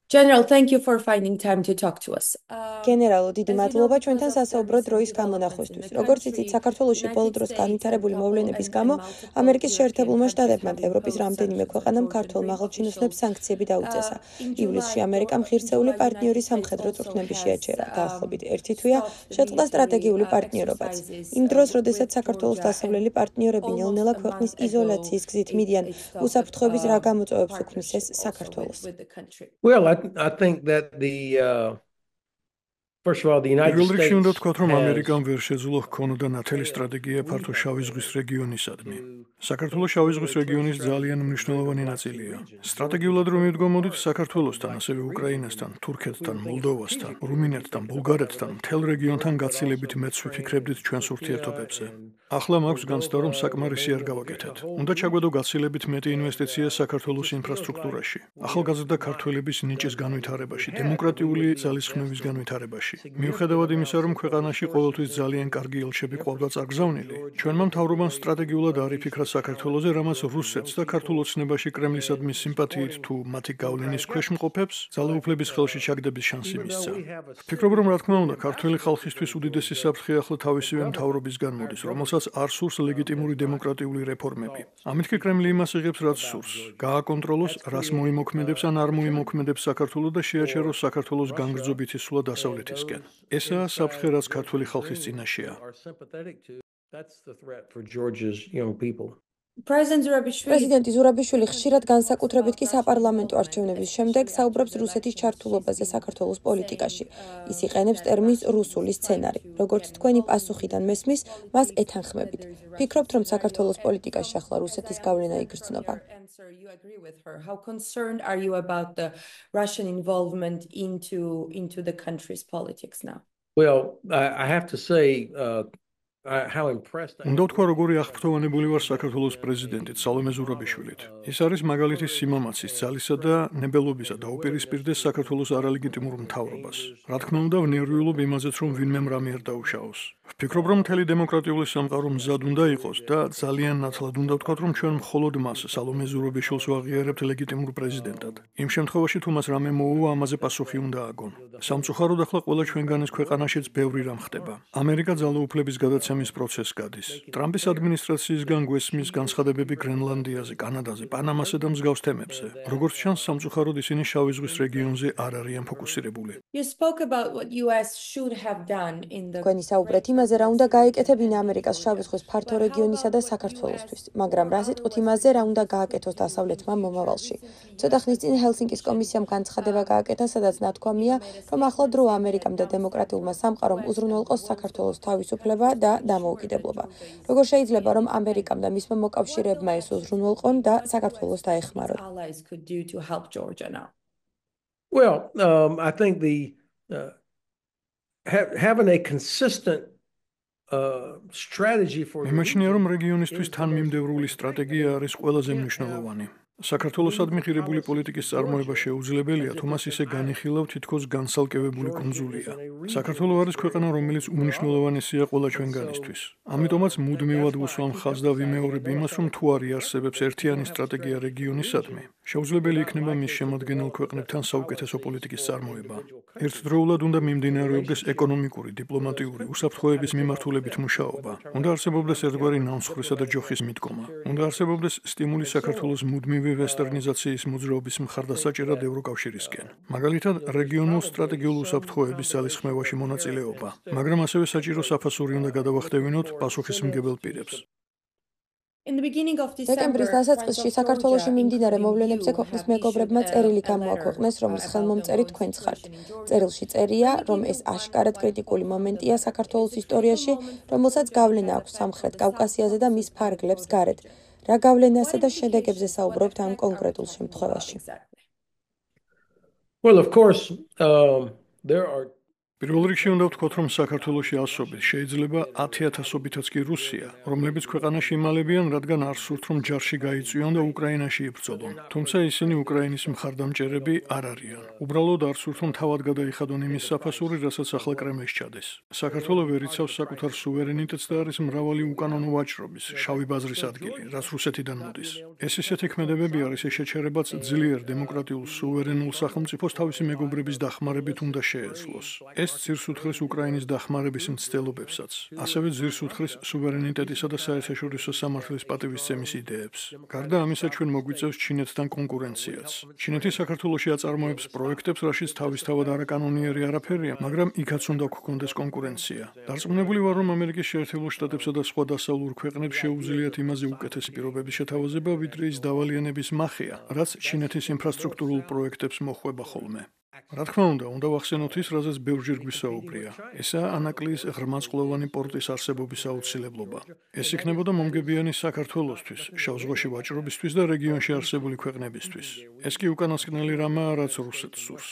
General, thank you for finding time to talk to us. გენერალო, დიდი მადლობა ჩვენთან სასაუბრო დროის გამონახვისთვის. როგორც იცით, საქართველოში ბოლო დროს განვითარებული მოვლენების გამო ამერიკის შეერთებულმა შტატებმა და ევროპის რამდენიმე ქვეყანამ ქართველ მაღალჩინოსნებს სანქციები დაუწესა. ივლისში ამერიკამ ღირსეული პარტნიორი სამხედრო წვრთნები შეაჩერა. დაახლოებით ერთი თვეა შეწყდა სტრატეგიული პარტნიორობაც. იმ დროს, როდესაც საქართველოს დასავლელი პარტნიორები ნელ-ნელა ქვეყნის izolაციის გზით მიდიან, უსაფრთხოების რა გამოწვევებს უქმნის ეს საქართველოს? Well, I think that first of all, the United პირველ რიგში უნდა States ვთქვათ, რომ ამერიკამ ვერ შეძლო ჰქონოდა ნათელი სტრატეგია ფართო შავი ზღვის რეგიონისადმი. საქართველოს შავი ზღვის რეგიონის ძალიან მნიშვნელოვანი ნაწილია. სტრატეგიულად რომ მივდგომოდით საქართველოსთან, ასევე უკრაინასთან, თურქეთთან, მოლდოვასთან, რუმინეთთან, ბულგარეთთან, მთელ რეგიონთან გაცილებით მეც ვიფიქრებდით ჩვენს ურთიერთობებზე. ახლა მაქვს განცდა, რომ საკმარისი არ გავაკეთეთ. უნდა ჩაგვედო გაცილებით მეტი ინვესტიცია საქართველოს ინფრასტრუქტურაში, ახალგაზრდა ქართველების ნიჭის განვითარებაში, დემოკრატიული ძალისხმევის განვითარებაში. მიუხედავად იმისა, რომ ქვეყანაში ყოველთვის ძალიან კარგი ელჩები ყვავდა წარგზავნილი, ჩვენმა მთავრობამ სტრატეგიულად არ იფიქრა საქართველოზე, რამაც რუსეთს და ქართულ ოცნებაში კრემლისადმი სიმპათიით თუ მათი გავლენის ქვეშ მყოფებს ძალაუფლების ხელში ჩაგდების შანსი მისცა. ვფიქრობ, რომ რა თქმა უნდა, ქართველი ხალხისთვის უდიდესი საფრთხე ახლა თავისივე მთავრობისგან მოდის, რომელსაც არ სურს ლეგიტიმური დემოკრატიული რეფორმები. ამით კი კრემლი იმას იღებს, რაც სურს. გააკონტროლოს, რას მოიმოქმედებს ან არ მოიმოქმედებს საქართველო და შეაჩეროს საქართველოს განგრძობითი სვლა დასავლეთისკენ. ესაა საფრთხე, რაც ქართველი ხალხის წინაშეა. That's the threat for Georgia's young people. პრეზიდენტი ზურაბიშვილი ხშირად განსაკუთრებით კი საპარლამენტო არჩევნების შემდეგ საუბრობს რუსეთის ჩართულობაზე საქართველოს პოლიტიკაში. ის იყენებს ტერმინს რუსული სცენარი. როგორც თქვენი პასუხიდან მესმის, მას ეთანხმებით. ფიქრობთ, რომ საქართველოს პოლიტიკაში ახლა რუსეთის გავლენა იგრძნობა? You agree with her. How concerned are you about the Russian involvement into the country's politics now? Well, I have to say how impressed I უნდა ვთქვა, როგორი აღფრთოვანებული ვარ საქართველოს პრეზიდენტით სალომე ზურაბიშვილით. ის არის მაგალითი სიმამაცის, ძალისა და ნებელობისა და უპირისპირდეს საქართველოს არალეგიტიმურ მთავრობას. რა თქმა უნდა, ვნერვიულობ იმაზეც, რომ ვინმემ რამე არ დაუშაოს. ვფიქრობ, რომ მთელი დემოკრატიული სამყარო მზად უნდა იყოს და ძალიან ნათლად უნდა ვთქვათ, რომ ჩვენ მხოლოდ მას, სალომე ზურაბიშვილს ვაღიარებთ ლეგიტიმურ პრეზიდენტად. იმ შემთხვევაში, თუ მას რამე მოუვა, ამაზე პასუხი უნდა აგონ. სამწუხაროდ ახლა ყველა ჩვენგანის ქვეყანაშიც ბევრი რამ ხდება. ამერიკა ძალაუფლების გადაცემის პროცესს გადის. ტრამპის ადმინისტრაციისგან გვესმის განცხადებები გრენლანდიაზე, კანადაზე, პანამასა და მსგავს თემებზე. როგორც ჩანს, სამწუხაროდ ისინი შავი ზღვის რეგიონზე არ არიან ფოკუსირებული. You spoke about what US should have done in the თქვენი საუბრეთ იმაზე, რა უნდა გააკეთებინა ამერიკას შავი ზღვის ფართო რეგიონისა და საქართველოსთვის, მაგრამ რა სიტყვით იმაზე, რა უნდა გააკეთოს დასავლეთმა მომავალში. ცოტა ხნის წინ ჰელსინკის კომისიამ განცხადება გააკეთა, სადაც ნათქვამია, რომ ახლა დროა ამერიკამ და დემოკრატიულმა სამყარომ უზრუნველყოს საქართველოს თავისუფლება და დამოუკიდებლობა. როგორ შეიძლება, რომ ამერიკამ და მისმა მოკავშირეებმა ეს უზრუნველყონ და საქართველოს დაეხმაროთ? allies could do to help Georgia now? Well, I think having a consistent strategy for იმაჩნია, რომ რეგიონისთვის თანმიმდევრული სტრატეგია არის ყველაზე მნიშვნელოვანი. საქართველოსადმი ღირებული პოლიტიკის წარმოება შეუძლებელია, თუ მას ისე განიხილავ, თითქოს განსალკევებული კუნძულია. საქართველო არის ქვეყანა, რომელიც უმნიშვნელოვანესია ყველა ჩვენგანისთვის. ამიტომაც მუდმივად ვუსვამ ხაზს და ვიმეორებ იმას, რომ თუ არ იარსებებს ერთიანი სტრატეგია რეგიონისადმი, შეუძლებელი იქნება მის შემადგენელ ქვეყნებთან საუკეთესო პოლიტიკის წარმოება. ერთდროულად უნდა მიმდინარეობდეს ეკონომიკური, დიპლომატიური, უსაფრთხოების მიმართულებით მუშაობა. უნდა არსებობდეს ერთგვარი ნამსხვრისა და ჯოხის მიდგომა. უნდა არსებობდეს სტიმული საქართველოს მუდმივი ვესტერნიზაციის მოძრაობის მხარდასაჭერად ევროკავშირისკენ. მაგალითად, რეგიონულ სტრატეგიულ უსაფრთხოების ძალისხმევაში მონაწილეობა, მაგრამ ასევე საჭირო საფასური უნდა გადავახტევინოთ პასუხისმგებელ პირებს. დეკემბრის დასაწყისში საქართველოში მიმდინარე მოვლენებზე ქვეყნის მეგობრებმა წერილი გამოაქვეყნეს, რომლის ხელმომწერი თქვენც ხართ. წერილში წერია, რომ ეს აშკარად კრიტიკული მომენტია საქართველოს ისტორიაში, რომელსაც გავლენა აქვს სამხრეთ კავკასიაზე და მის ფარგლებს გარეთ. რა გავლენასა და შედეგებზე საუბრობთ ამ კონკრეტულ შემთხვევაში? Well, of course, there are პირველ რიგში უნდა ვთქვათ, რომ საქართველოში ასობით, შეიძლება 10,000-ობითაც კი რუსია, რომლებიც ქვეყანაში იმალებიან, რადგან არ სურთ, რომ ჯარში გაიწვიონ და უკრაინაში იბრძოლონ. თუმცა ისინი უკრაინის მხარდამჭერები არ არიან. უბრალოდ არ სურთ, რომ თავად გადაიხადონ იმის საფასური, რასაც ახლა კრემლში ჩადეს. საქართველო ვერ იცავს საკუთარ სუვერენიტეტს და არის მრავალი უკანონო ვაჭრობის, შავი ბაზრის ადგილი, რაც რუსეთიდან მოდის. ეს ისეთი ქმედებები არის, შეჩერებაც ძლიერ დემოკრატიულ სუვერენულ სახელმწიფოს თავისი მეგობრების დახმარებით უნდა შეეძლოს. ეს ძირს უთხრეს უკრაინის დახმარების მცდელობებსაც, ასევე ძირს უთხრეს სუვერენიტეტისა და საერთაშორისო სამართლის პატივისცემის იდეებს. გარდა ამისა, ჩვენ მოგვიწევს ჩინეთთან კონკურენციაც. ჩინეთი საქართველოში აწარმოებს პროექტებს, რაშიც თავისთავად არაკანონიერი არაფერია, მაგრამ იქაც უნდა გქონდეს კონკურენცია. დარწმუნებული ვარ, რომ ამერიკის შეერთებულ შტატებსა და სხვა დასავლურ ქვეყნებს შეუძლიათ იმაზე უკეთესი პირობების შეთავაზება, ვიდრე ის დავალიანების მახია, რაც ჩინეთის ინფრასტრუქტურულ პროექტებს მოჰყვება ხოლმე. რა თქმა უნდა ვახსენოთ ის, რაზეც ბევრჯერ გვისაუბრია. ესაა ანაკლიის ღრმაწყლოვანი პორტის არსებობის აუცილებლობა. ეს იქნებოდა მომგებიანი საქართველოსთვის, შავ ზღვაში ვაჭრობისთვის და რეგიონში არსებული ქვეყნებისთვის. ეს კი უკანასკნელი რამაა, რაც რუსეთს სურს.